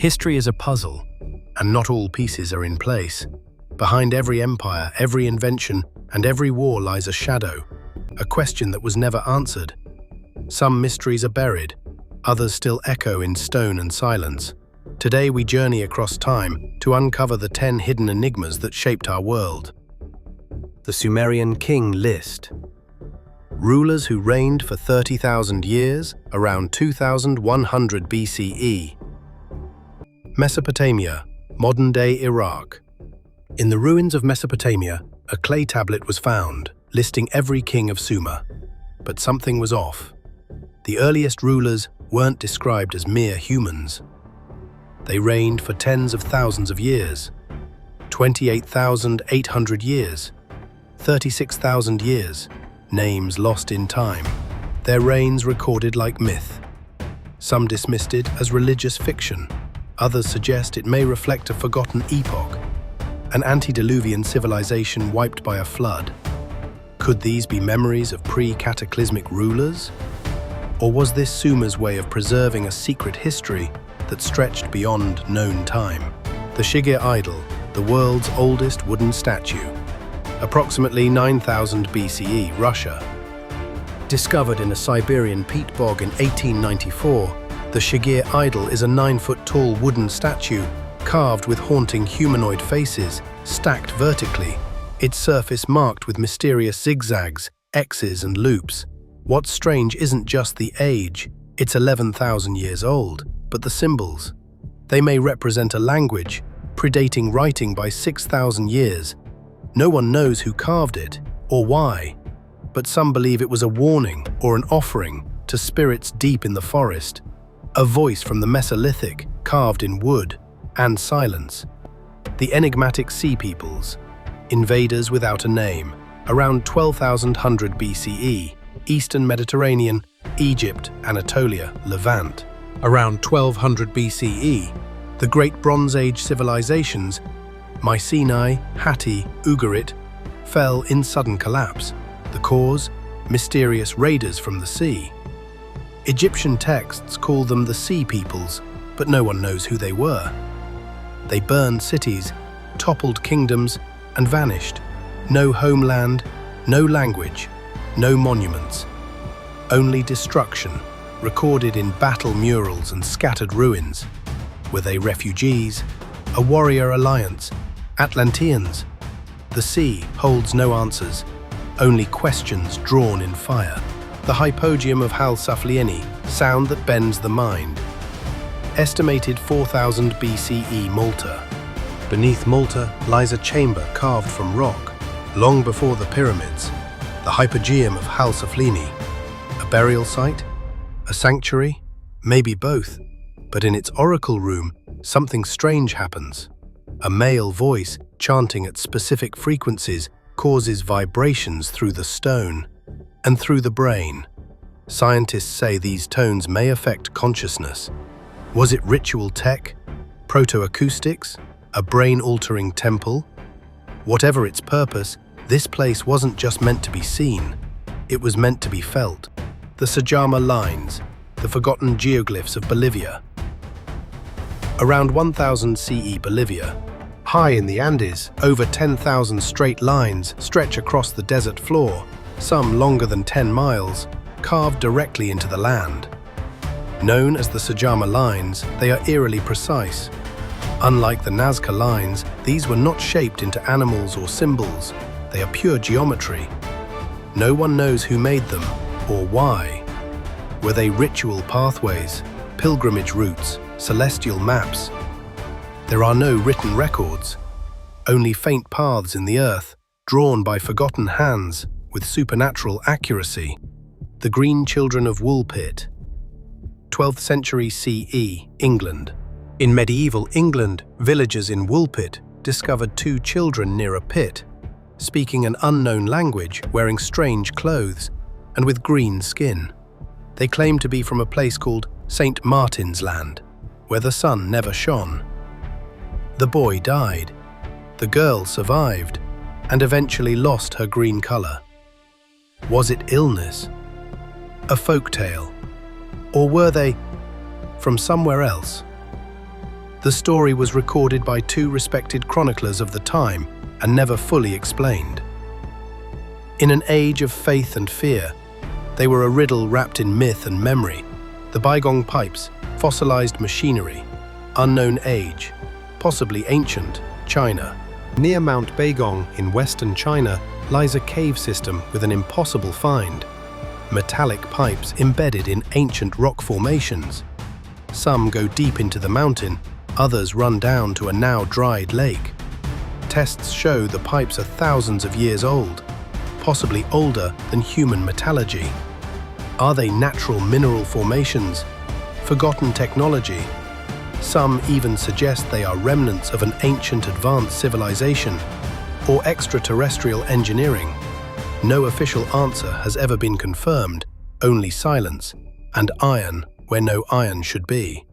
History is a puzzle, and not all pieces are in place. Behind every empire, every invention, and every war lies a shadow, a question that was never answered. Some mysteries are buried, others still echo in stone and silence. Today we journey across time to uncover the 10 hidden enigmas that shaped our world. The Sumerian king list. Rulers who reigned for 30,000 years, around 2100 BCE. Mesopotamia, modern-day Iraq. In the ruins of Mesopotamia, a clay tablet was found, listing every king of Sumer. But something was off. The earliest rulers weren't described as mere humans. They reigned for tens of thousands of years. 28,800 years. 36,000 years. Names lost in time. Their reigns recorded like myth. Some dismissed it as religious fiction. Others suggest it may reflect a forgotten epoch, an antediluvian civilization wiped by a flood. Could these be memories of pre-cataclysmic rulers? Or was this Sumer's way of preserving a secret history that stretched beyond known time? The Shigir idol, the world's oldest wooden statue. Approximately 9000 BCE, Russia. Discovered in a Siberian peat bog in 1894, the Shigir idol is a 9-foot-tall wooden statue carved with haunting humanoid faces, stacked vertically, its surface marked with mysterious zigzags, X's and loops. What's strange isn't just the age, it's 11,000 years old, but the symbols. They may represent a language, predating writing by 6,000 years. No one knows who carved it, or why, but some believe it was a warning or an offering to spirits deep in the forest. A voice from the Mesolithic, carved in wood, and silence. The enigmatic sea peoples, invaders without a name, around 12,100 BCE, Eastern Mediterranean, Egypt, Anatolia, Levant. Around 1200 BCE, the Great Bronze Age civilizations, Mycenae, Hatti, Ugarit, fell in sudden collapse. The cause? Mysterious raiders from the sea. Egyptian texts call them the Sea Peoples, but no one knows who they were. They burned cities, toppled kingdoms, and vanished. No homeland, no language, no monuments. Only destruction, recorded in battle murals and scattered ruins. Were they refugees? A warrior alliance? Atlanteans? The sea holds no answers, only questions drawn in fire. The Hypogeum of Malta, sound that bends the mind. Estimated 4000 BCE Malta. Beneath Malta lies a chamber carved from rock, long before the pyramids. The Hypogeum of Malta. A burial site? A sanctuary? Maybe both. But in its oracle room, something strange happens. A male voice, chanting at specific frequencies, causes vibrations through the stone and through the brain. Scientists say these tones may affect consciousness. Was it ritual tech? Proto-acoustics? A brain-altering temple? Whatever its purpose, this place wasn't just meant to be seen. It was meant to be felt. The Sajama lines, the forgotten geoglyphs of Bolivia. Around 1000 CE Bolivia, high in the Andes, over 10,000 straight lines stretch across the desert floor, some longer than 10 miles, carved directly into the land. Known as the Sajama lines, they are eerily precise. Unlike the Nazca lines, these were not shaped into animals or symbols. They are pure geometry. No one knows who made them or why. Were they ritual pathways, pilgrimage routes, celestial maps? There are no written records, only faint paths in the earth, drawn by forgotten hands with supernatural accuracy. The Green Children of Woolpit. 12th century CE, England. In medieval England, villagers in Woolpit discovered 2 children near a pit, speaking an unknown language, wearing strange clothes, and with green skin. They claimed to be from a place called St. Martin's Land, where the sun never shone. The boy died. The girl survived, and eventually lost her green color. Was it illness? A folk tale? Or were they from somewhere else? The story was recorded by two respected chroniclers of the time and never fully explained. In an age of faith and fear, they were a riddle wrapped in myth and memory. The Baigong pipes, fossilized machinery, unknown age, possibly ancient China. Near Mount Baigong in western China lies a cave system with an impossible find. Metallic pipes embedded in ancient rock formations. Some go deep into the mountain, others run down to a now dried lake. Tests show the pipes are thousands of years old, possibly older than human metallurgy. Are they natural mineral formations? Forgotten technology? Some even suggest they are remnants of an ancient advanced civilization or extraterrestrial engineering. No official answer has ever been confirmed, only silence and iron where no iron should be.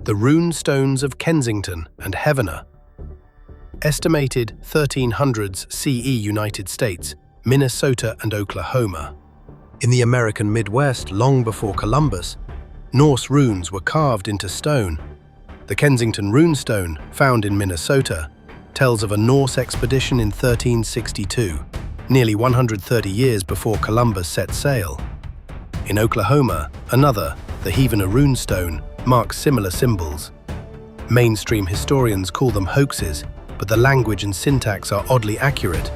The rune stones of Kensington and Heavener. Estimated 1300s CE United States, Minnesota and Oklahoma. In the American Midwest, long before Columbus, Norse runes were carved into stone. The Kensington runestone, found in Minnesota, tells of a Norse expedition in 1362, nearly 130 years before Columbus set sail. In Oklahoma, another, the Heavener runestone, marks similar symbols. Mainstream historians call them hoaxes, but the language and syntax are oddly accurate.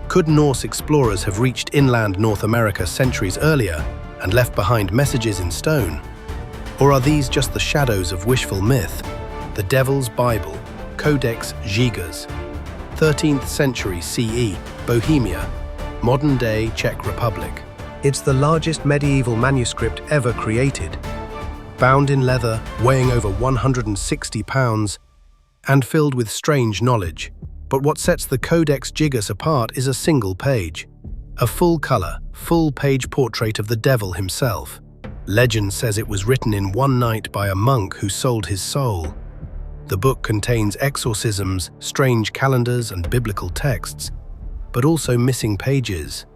Could Norse explorers have reached inland North America centuries earlier and left behind messages in stone? Or are these just the shadows of wishful myth? The Devil's Bible, Codex Gigas, 13th century CE, Bohemia, modern-day Czech Republic. It's the largest medieval manuscript ever created. Bound in leather, weighing over 160 pounds, and filled with strange knowledge. But what sets the Codex Gigas apart is a single page. A full-color, full-page portrait of the devil himself. Legend says it was written in one night by a monk who sold his soul. The book contains exorcisms, strange calendars, and biblical texts, but also missing pages.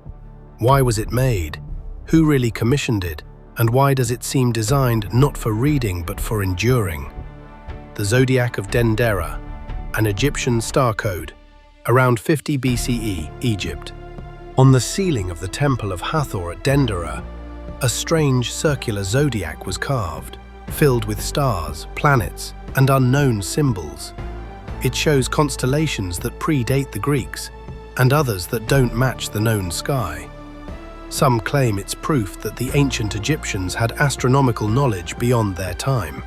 Why was it made? Who really commissioned it? And why does it seem designed not for reading but for enduring? The Zodiac of Dendera, an Egyptian star code, around 50 BCE, Egypt. On the ceiling of the Temple of Hathor at Dendera, a strange circular zodiac was carved, filled with stars, planets, and unknown symbols. It shows constellations that predate the Greeks, and others that don't match the known sky. Some claim it's proof that the ancient Egyptians had astronomical knowledge beyond their time,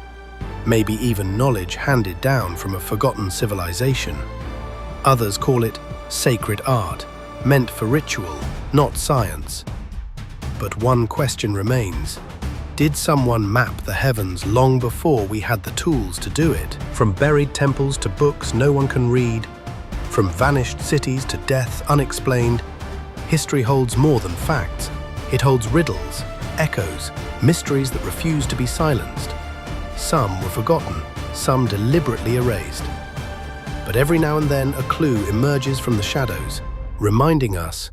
maybe even knowledge handed down from a forgotten civilization. Others call it sacred art, meant for ritual, not science. But one question remains. Did someone map the heavens long before we had the tools to do it? From buried temples to books no one can read, from vanished cities to death unexplained, history holds more than facts. It holds riddles, echoes, mysteries that refuse to be silenced. Some were forgotten, some deliberately erased. But every now and then a clue emerges from the shadows, reminding us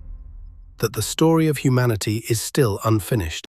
that the story of humanity is still unfinished.